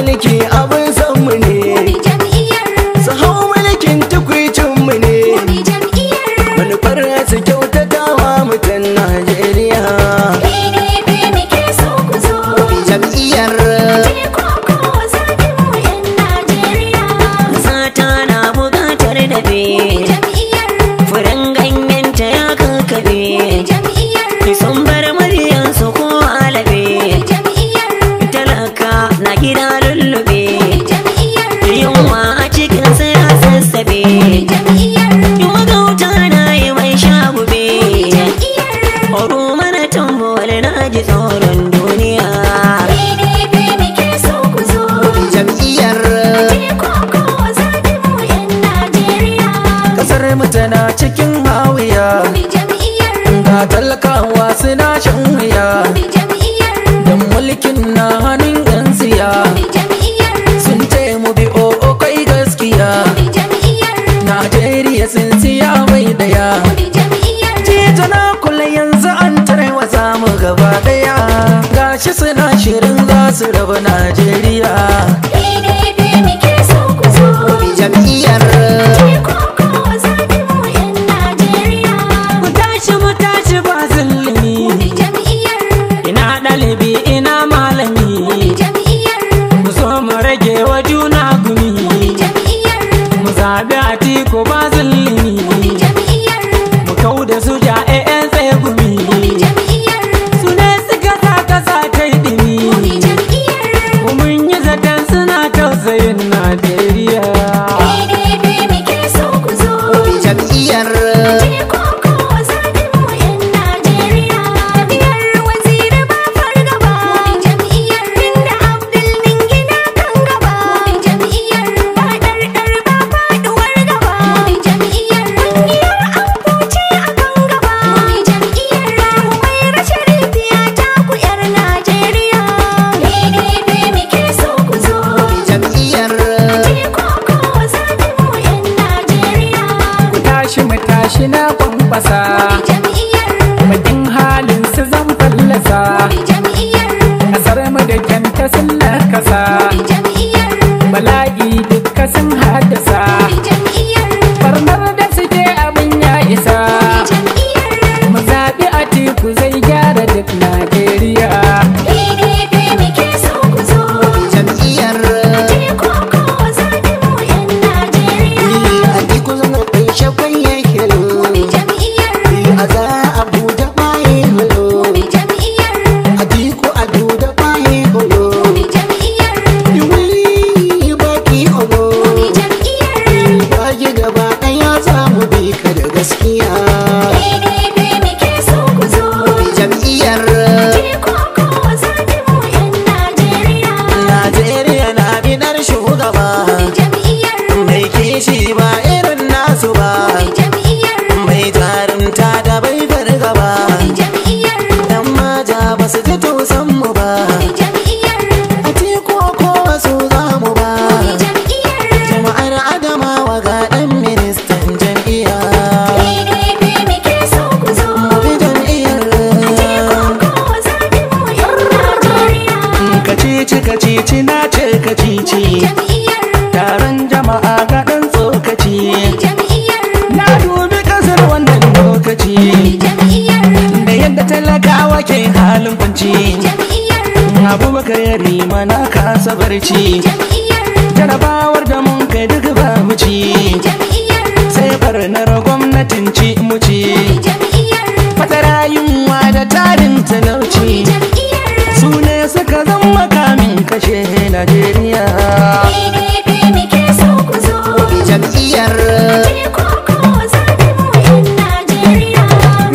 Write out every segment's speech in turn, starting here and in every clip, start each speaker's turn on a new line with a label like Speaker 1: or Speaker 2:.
Speaker 1: mulki abin san mu ne, su hau mulkin tukwicin mu ne, manufar su kyautatawa mutan Najeriya. Jam'iyyar
Speaker 2: sata na buƙatar dabe, furen ganyenta ya kankabe, sun bar muryansu ko alabe, talaka na gida lullube, yunwa a cikin ya sassabe, magauta na yi mai shagube, oro mana tambuwar na ji tsoron duniya.
Speaker 1: jam'iyyar kasar mu tana cikin hawiya, ga talakawa suna shan wuya, dan mulkin na hannun yan siya, sun ce mu bi o'o kai gaskiya, Najeriya sun siya mai daya, tituna kula yanzu an tarwatsa mu gaba daya, gashi suna shirin za su raba Najeriya. Jam'iyyar
Speaker 2: mu tashi ba zulumi, ina ɗalibi ina malami, mu zo mu rage wa juna gumi, mu zaɓi Atiku ba zulumi, mu kau da su ja'ya'yan tsaye gumi, su ne suka sa kasa ta yi ɗimi, mun yi zaton suna tausayin Najeriya.
Speaker 1: jam'iyyar tashi na kwankwasa, bakin halin su zan fallasa, kasar mu da kyanta sun nakasa, bala'i dukka sun haddasa, farmar da suke abin ya isa, mu zaɓi Atiku zai gyara duk Najeriya. jam'iyyar Atiku zan ƙunshe kwanye kilo, a za a buɗe baye holo, Atiku a buɗe baye holo, yi baki holo, baki gaba ɗaya za mu bi ka da gaskiya. jam'iyyar Najeriya na binar shugaba, mai kishi ba irin nasu ba, mai jarumta da bai fargaba, dan maja ba su ji tausan mu ba, Atiku ko wasu za mu ba, jama'ar Adamawa ga ɗan ministan jam'iyya. Mu bi jam'iyyar kacici na ce kacici, taron jama'a ga ɗan tsokaci, na dubi ƙasar wannan lokaci, da yadda talakawa ke halin kunci, Abubakar Yarima na kasa barci, jarabawar da mun kai duk ba mu ci, sai barnar gwamnatin ci mu ci, fatara yunwa da tarin talauci, su ne suka zama makamin kashe Najeriya. jam'iyyar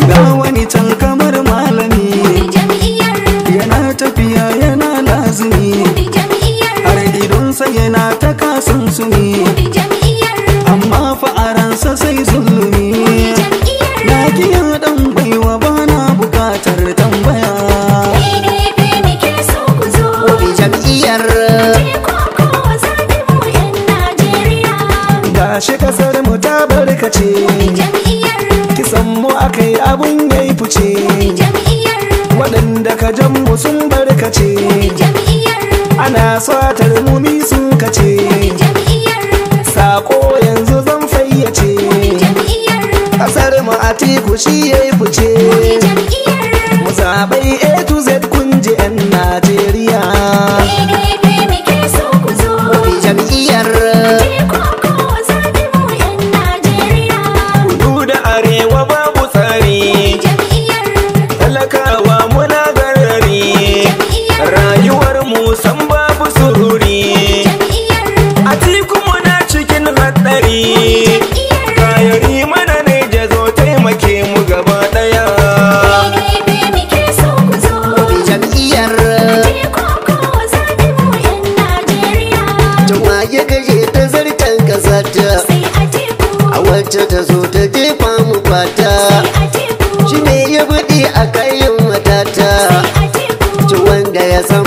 Speaker 1: ga wani can kamar malami, yana tafiya yana lazumi, har idonsa yana ta kasan sumi, amma fa'aransa sai zulumi, na kiyan ɗan baiwa bana bukatar tambaya. jam'iyyar gashi kasar mu ta barkace, kisan mu akai abun yayi fice, waɗanda ka jan mu sun barkace, ana swatar mumi sun kace sako yanzu zan fayyace kasar mu Atiku shi yayi fice mu zabai A to Z kun ji 'yan Najeriya jam'iyyar kudu da arewa babu tsari talakawa muna garari rayuwar mu san babu sururi Atiku muna cikin hatsari kayari mana ne jazo taimake mu gaba daya jam'iyyar jama'a gaje ta zartan kasata a wacce ta zo ta jefa mu fata shi ne ya buɗe a kayan matata ci wanda ya san